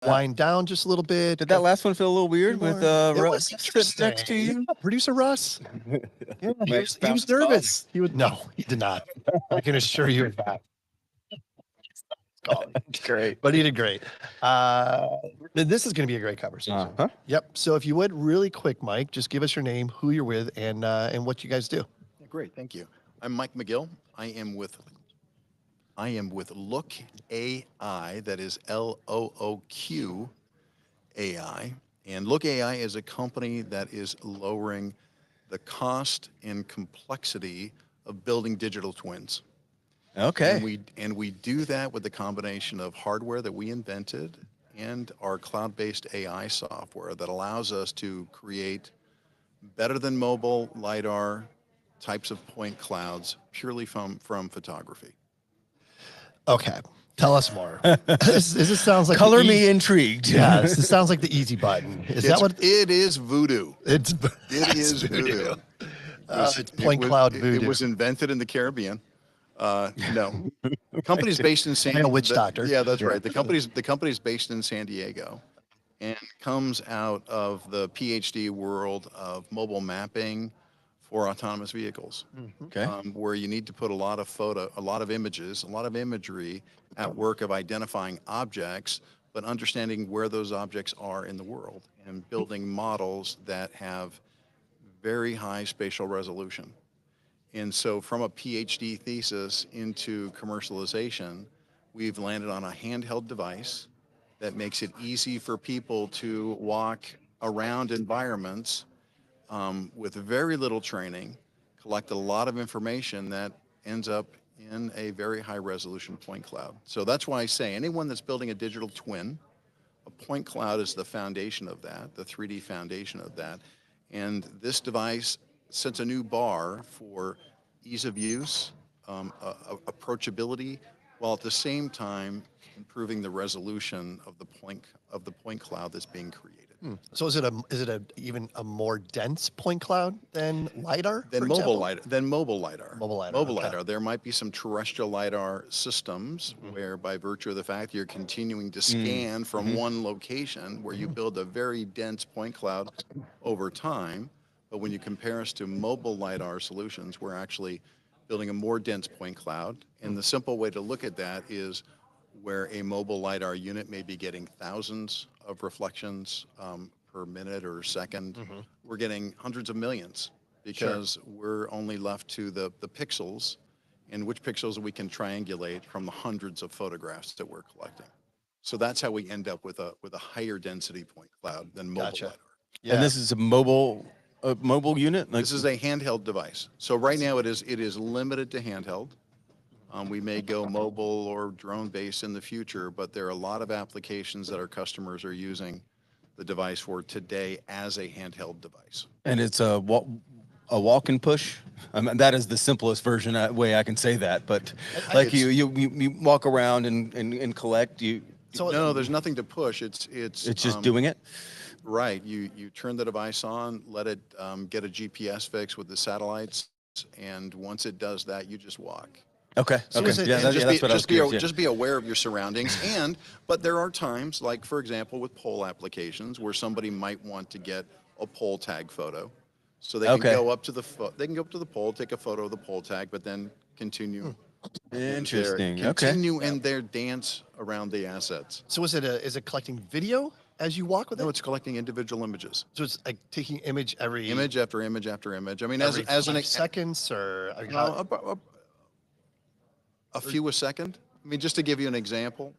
wind down just a little bit. Did that last one feel a little weird with Russ sitting next to you? Producer Russ. Yeah, he was nervous. No, he did not. I can assure you of that. Great. But he did great. This is going to be a great conversation. Yep. So if you would, really quick, Mike, just give us your name, who you're with, and what you guys do. Great, thank you. I'm Mike McGill. I am with Look AI. That is LOOQ AI. And Look AI is a company that is lowering the cost and complexity of building digital twins. Okay. And we do that with the combination of hardware that we invented and our cloud-based AI software that allows us to create better than mobile LiDAR types of point clouds purely from photography. Okay. Tell us more. This sounds like color me intrigued. Yeah, this sounds like the easy button. That what it is? Voodoo. It is voodoo. It's point cloud voodoo. It was invented in the Caribbean. No, the company's based in San Diego. Witch doctor. Yeah, that's right. The company's based in San Diego, and comes out of the PhD world of mobile mapping for autonomous vehicles. Okay. Where you need to put a lot of images, a lot of imagery at work of identifying objects, but understanding where those objects are in the world and building models that have very high spatial resolution. And so from a PhD thesis into commercialization, we've landed on a handheld device that makes it easy for people to walk around environments with very little training, collect a lot of information that ends up in a very high resolution point cloud. So that's why I say anyone that's building a digital twin, a point cloud is the foundation of that, the 3D foundation of that. And this device sets a new bar for ease of use, approachability, while at the same time improving the resolution of the point cloud that's being created. So is it even a more dense point cloud than LiDAR? Than mobile LiDAR. Mobile LiDAR. There might be some terrestrial LiDAR systems where, by virtue of the fact you're continuing to scan from one location, where you build a very dense point cloud over time. But when you compare us to mobile LiDAR solutions, we're actually building a more dense point cloud. And the simple way to look at that is where a mobile LiDAR unit may be getting thousands of reflections per minute or second. We're getting hundreds of millions because we're only left to the pixels, and which pixels we can triangulate from the hundreds of photographs that we're collecting. So that's how we end up with a higher density point cloud than mobile LiDAR. Yeah. And this is a mobile unit? This is a handheld device. So right now it is limited to handheld. We may go mobile or drone-based in the future, but there are a lot of applications that our customers are using the device for today as a handheld device. And it's a walk and push? I mean, that is the simplest way I can say that. But like you walk around and collect. No, there's nothing to push. It's just doing it? Right. You turn the device on, let it get a GPS fix with the satellites, and once it does that, you just walk. Okay. So just be aware of your surroundings. But there are times, like for example, with pole applications, where somebody might want to get a pole tag photo, so they can go up to the pole, take a photo of the pole tag, but then continue. Interesting. Continue in their dance around the assets. So is it collecting video as you walk with it? No, it's collecting individual images. So it's like taking image after image after image. I mean, as an seconds or a few a second. I mean, just to give you an example,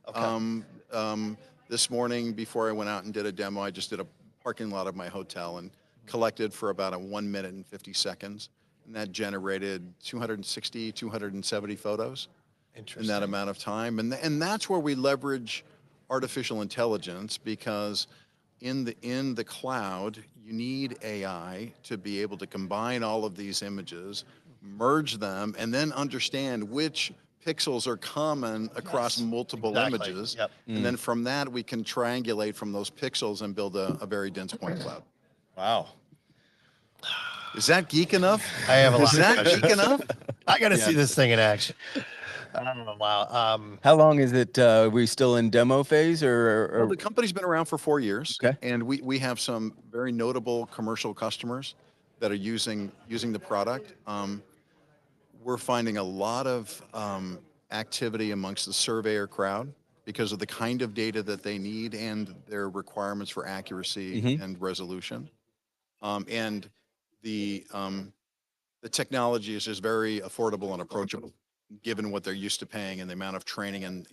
this morning before I went out and did a demo, I just did a parking lot of my hotel and collected for about 1 minute and 50 seconds. And that generated 260, 270 photos in that amount of time. And that's where we leverage artificial intelligence, because in the cloud, you need AI to be able to combine all of these images, merge them, and then understand which pixels are common across multiple images. And then from that, we can triangulate from those pixels and build a very dense point cloud. Wow. Is that geek enough? I have a lot. Is that geek enough? I got to see this thing in action. Wow. How long is it? Are we still in demo phase Well, the company's been around for 4 years, Okay. and we have some very notable commercial customers that are using the product. We're finding a lot of activity amongst the surveyor crowd because of the kind of data that they need and their requirements for accuracy and resolution. And the technology is just very affordable and approachable, given what they're used to paying and the amount of training and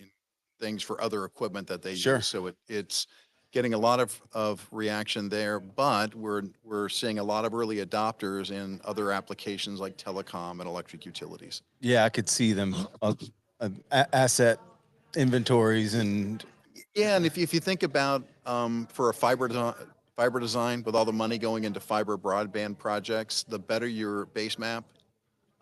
things for other equipment that they Sure. use. So it's getting a lot of reaction there, but we're seeing a lot of early adopters in other applications like telecom and electric utilities. Yeah, I could see them asset inventories and Yeah, and if you think about for a fiber design, with all the money going into fiber broadband projects, the better your base map,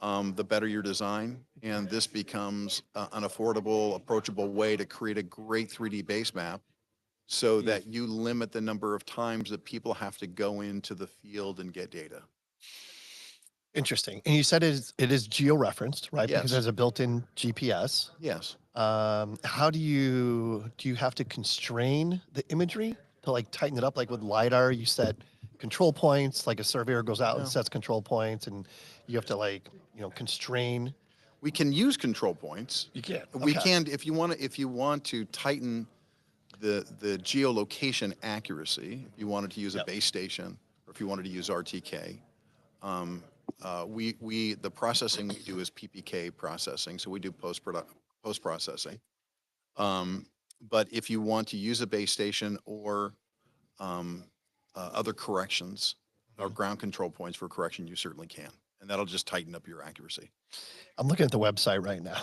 the better your design. And this becomes an affordable, approachable way to create a great 3D base map so that you limit the number of times that people have to go into the field and get data. Interesting. And you said it is geo-referenced, right? Because Yes. there's a built-in GPS. Yes. How do you have to constrain the imagery to like tighten it up? Like with LiDAR, you set control points, like a surveyor goes out and No. sets control points, and you have to like, constrain. We can use control points. You can. We Okay. can if you want to tighten the geolocation accuracy, if you wanted to use a Yep. base station or if you wanted to use RTK, the processing we do is PPK processing, so we do post processing. But if you want to use a base station or other corrections or ground control points for correction, you certainly can, and that'll just tighten up your accuracy. I'm looking at the website right now.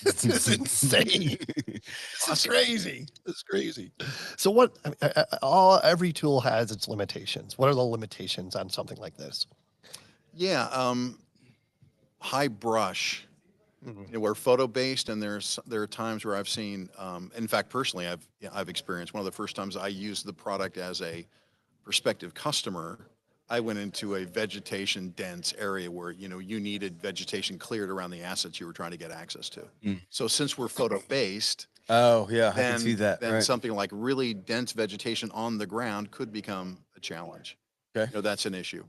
This is insane. This is crazy. It's crazy. So what? Every tool has its limitations. What are the limitations on something like this? Yeah, high brush. We're photo based, and there are times where I've seen. In fact, personally, I've experienced one of the first times I used the product as a prospective customer. I went into a vegetation dense area where you needed vegetation cleared around the assets you were trying to get access to. So since we're photo based, oh yeah, I can see then that. Right. something like really dense vegetation on the ground could become a challenge. Okay. That's an issue.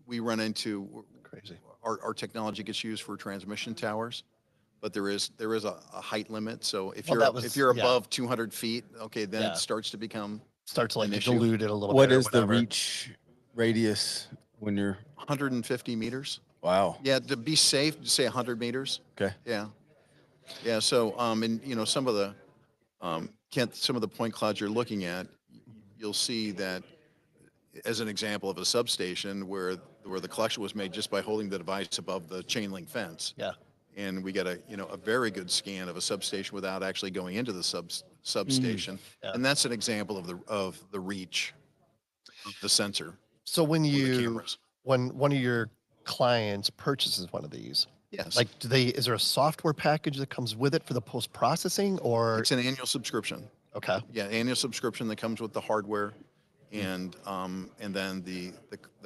We run into Crazy. our technology gets used for transmission towers, but there is a height limit. So if Well, you're yeah. above 200 feet, okay, then Yeah. it starts to become Starts to like an issue. dilute it a little What bit. Or is the whatever. reach radius when you're? 150 meters. Wow. Yeah, to be safe, say 100 meters. Okay. Yeah, yeah. So and some of the some of the point clouds you're looking at, you'll see that as an example of a substation where the collection was made just by holding the device above the chain link fence. Yeah. And we get a very good scan of a substation without actually going into the substation. Yeah. And that's an example of the reach of the sensor. So when the you cameras. when one of your clients purchases one of these, Yes. like is there a software package that comes with it for the post processing, or It's an annual subscription. okay? Yeah, annual subscription that comes with the hardware, and then the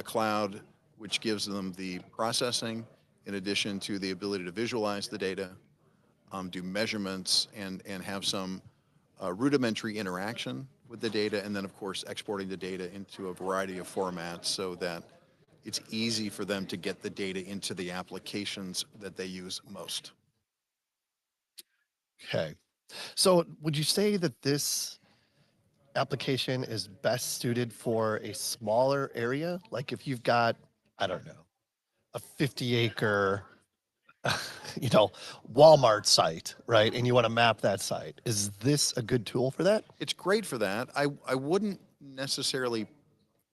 cloud, which gives them the processing in addition to the ability to visualize the data, do measurements, and have some rudimentary interaction with the data, and then of course exporting the data into a variety of formats so that it's easy for them to get the data into the applications that they use most. Okay. So would you say that this application is best suited for a smaller area? Like if you've got, I don't know, a 50-acre, Walmart site, right? And you want to map that site. Is this a good tool for that? It's great for that. I wouldn't necessarily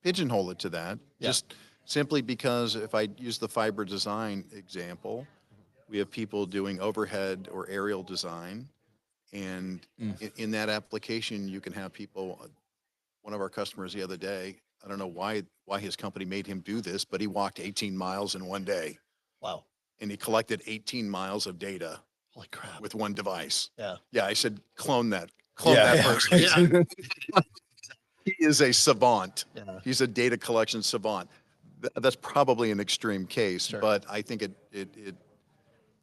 pigeonhole it to that, Yeah. just simply because if I use the fiber design example, we have people doing overhead or aerial design. And in that application, you can have people, one of our customers the other day, I don't know why his company made him do this, but he walked 18 miles in one day. Wow. And he collected 18 miles of data Holy crap. with one device. Yeah. Yeah, I said, clone that person. Yeah. He is a savant. Yeah. He's a data collection savant. That's probably an extreme case, Sure. but I think it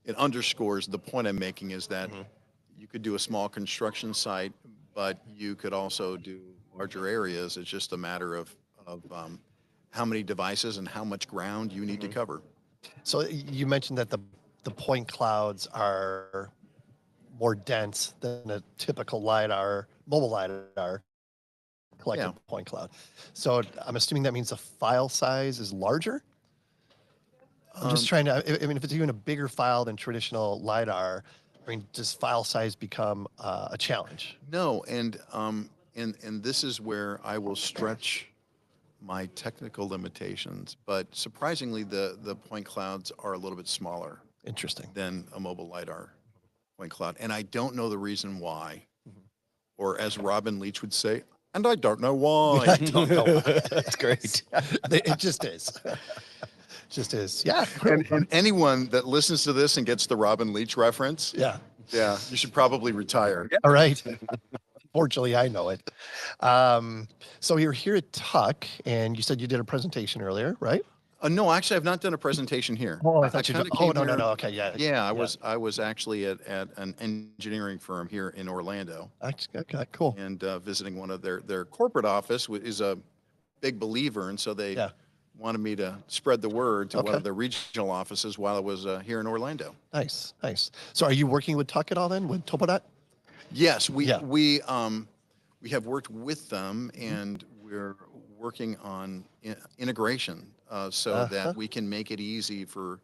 it underscores the point I'm making is that Mhm. you could do a small construction site, but you could also do larger areas. It's just a matter of how many devices and how much ground you need to Mhm. cover. So you mentioned that the point clouds are more dense than a typical LiDAR, mobile LiDAR collected Yeah. point cloud. So I'm assuming that means the file size is larger? I'm just Um, trying to, I mean, if it's even a bigger file than traditional LiDAR, I mean, does file size become a challenge? no, and this is where I will stretch my technical limitations, but surprisingly, the point clouds are a little bit smaller Interesting. than a mobile LiDAR point cloud, and I don't know the reason why, Mhm. or as Robin Leach would say, and I don't know I why. don't know why. That's great. It just is. Just is. Yeah. And anyone that listens to this and gets the Robin Leach reference, Yeah. yeah, you should probably retire. All right. Fortunately, I know it. So you're here at TUC, and you said you did a presentation earlier, right? No, actually, I've not done a presentation here. Oh, I I thought you kind did. of Oh, came no, no, here. no. Okay, yeah. Yeah, I Yeah. was actually at an engineering firm here in Orlando Okay, cool. and visiting one of their corporate office is a big believer, and so they Yeah. wanted me to spread the word to one Okay. of their regional offices while I was here in Orlando. Nice, nice. So are you working with TUC at all then, with TopoDOT? Yes, Yeah. we have worked with them, Mhm. and we're working on integration so Uh-huh. that we can make it easy for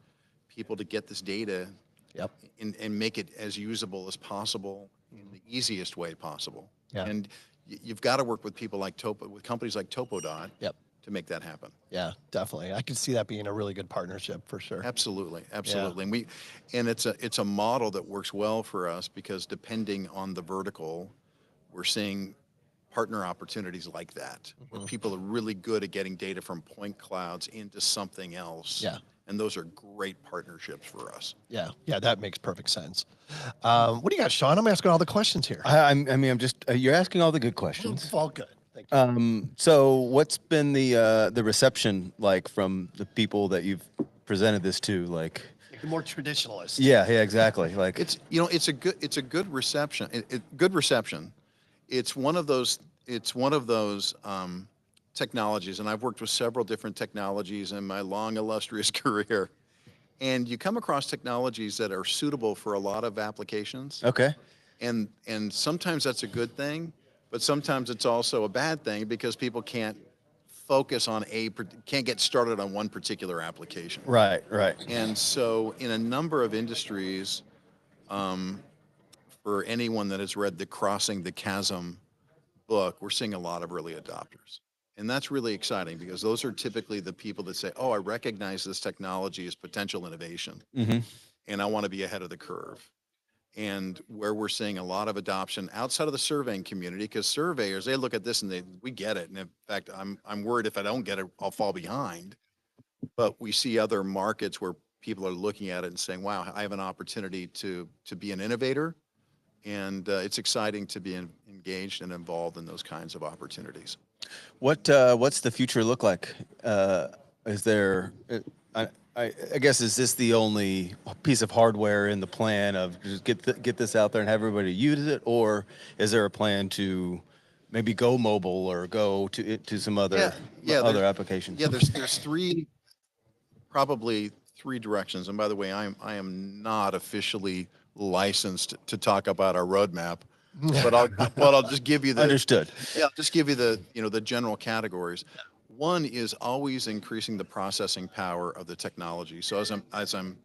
people to get this data Yep. and make it as usable as possible in the easiest way possible. Yeah. And you've got to work with people like with companies like TopoDOT Yep. to make that happen. Yeah, definitely. I could see that being a really good partnership for sure. Absolutely, Yeah. absolutely. And it's a model that works well for us because depending on the vertical, we're seeing partner opportunities like that, where Mhm. people are really good at getting data from point clouds into something else. Yeah. And those are great partnerships for us. Yeah. Yeah, that makes perfect sense. What do you got, Sean? I'm asking all the questions here. I mean, I'm just, you're asking all the good questions. All good. Thank you. So what's been the reception like from the people that you've presented this to? Like, The more traditionalist. yeah, exactly. Like, It's a good reception. Good reception. It's one of those. It's one of those technologies, and I've worked with several different technologies in my long illustrious career. And you come across technologies that are suitable for a lot of applications, okay. and sometimes that's a good thing, but sometimes it's also a bad thing because people can't focus on can't get started on one particular application. Right, right. And so, in a number of industries, um, for anyone that has read the Crossing the Chasm book, we're seeing a lot of early adopters. And that's really exciting because those are typically the people that say, oh, I recognize this technology as potential innovation Mm-hmm. and I want to be ahead of the curve. And where we're seeing a lot of adoption outside of the surveying community, because surveyors, they look at this and we get it. And in fact, I'm worried if I don't get it, I'll fall behind. But we see other markets where people are looking at it and saying, wow, I have an opportunity to be an innovator. And it's exciting to be engaged and involved in those kinds of opportunities. What's the future look like? Is there? I guess is this the only piece of hardware in the plan of just get this out there and have everybody use it, or is there a plan to maybe go mobile or go to some other other applications? Yeah, there's probably three directions. And by the way, I am not officially licensed to talk about our roadmap, but I'll just give you the Understood. yeah, I'll just give you the the general categories. One is always increasing the processing power of the technology. So I'm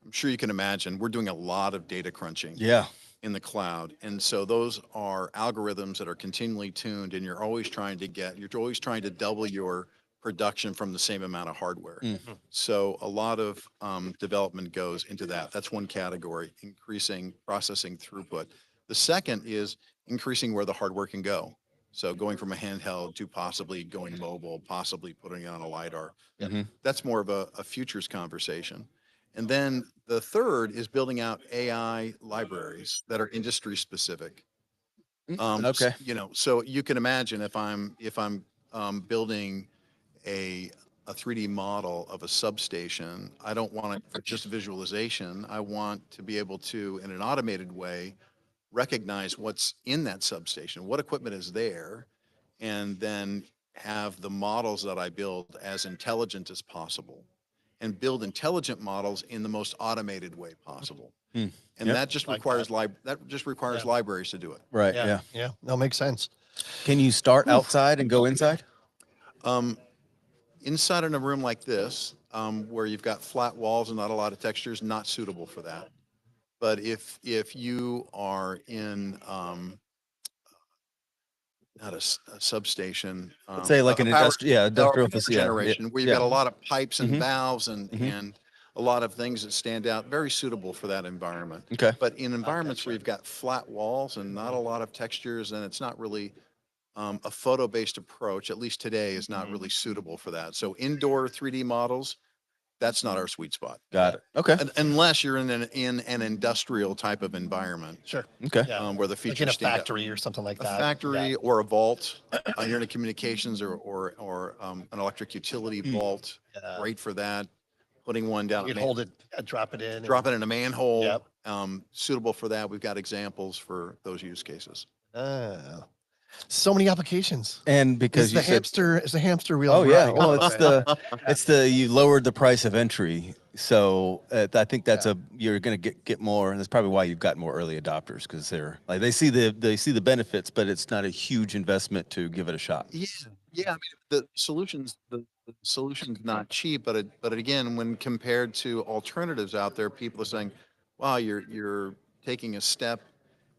sure you can imagine, we're doing a lot of data crunching Yeah. in the cloud. And so those are algorithms that are continually tuned and you're always trying to double your production from the same amount of hardware. Mm. So a lot of development goes into that. That's one category, increasing processing throughput. The second is increasing where the hardware can go. So going from a handheld to possibly going mobile, possibly putting it on a LiDAR. Mhm. That's more of a futures conversation. And then the third is building out AI libraries that are industry specific. Okay. So you can imagine if I'm building a a 3D model of a substation, I don't want it for just visualization. I want to be able to, in an automated way, recognize what's in that substation, what equipment is there, and then have the models that I build as intelligent as possible and build intelligent models in the most automated way possible. And Yep. that just Like requires libraries to do it. Right. Yeah. Yeah. Yeah. No, makes sense. Can you start outside and go inside? Inside in a room like this, where you've got flat walls and not a lot of textures, not suitable for that. But if you are in not a substation, Let's say like a an power industrial power facility. generation, where you've got a lot of pipes and Mhm. valves and a lot of things that stand out, very suitable for that environment. Okay. But in environments where you've got flat walls and not a lot of textures, and it's not really a photo-based approach, at least today, is not really suitable for that. So indoor 3D models, that's not our sweet spot. Got it. Okay. Unless you're in an industrial type of environment, Sure. Okay. Yeah. where the Like in features a stand out. factory or something like A that. factory or a vault, you're in a communications or an electric utility vault, Yeah. great for that. Putting one down, You can hold it, drop it in. drop it in a manhole, Yep. suitable for that. We've got examples for those use cases. So many applications. And because Is you the said, hamster wheel? oh yeah, running? well it's you lowered the price of entry, so I think that's you're going to get more, and that's probably why you've got more early adopters, because they're like they see the benefits, but it's not a huge investment to give it a shot. Yeah. I mean, the solution's not cheap, but again, when compared to alternatives out there, people are saying, "Wow, you're taking a step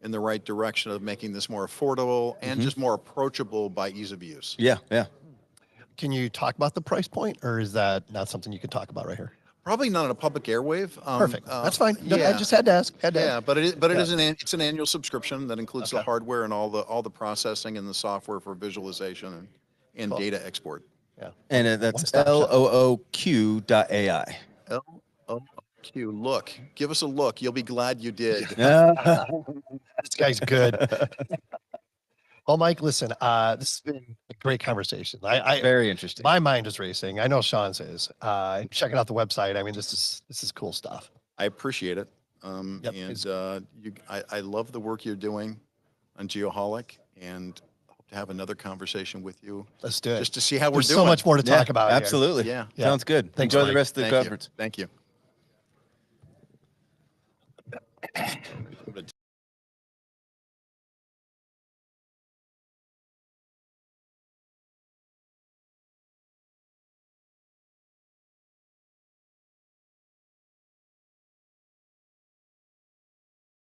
in the right direction of making this more affordable and just more approachable by ease of use." Yeah, yeah. Can you talk about the price point, or is that not something you can talk about right here? Probably not on a public airwave. Perfect. That's fine. No, I Yeah. just had to ask. Yeah, but it Yeah. is it's an annual subscription that includes the Okay. hardware and all the processing and the software for visualization and Cool. data export. Yeah. And that's One-stop shop. LOOQ.ai. LOQ. Look, give us a look. You'll be glad you did. This guy's good. Well, Mike, listen, this has been a great conversation. Very interesting. My mind is racing. I know Sean's is. Checking out the website. I mean, this is cool stuff. I appreciate it. Yep, it's- I love the work you're doing on GeoHolic, and hope to have another conversation with you Let's do it. just to see how we're There's doing. so much more to talk about. here. Absolutely. Yeah. Yeah. Sounds good. Thanks, Enjoy Mike. the rest of the Thank you. conference. Thank you.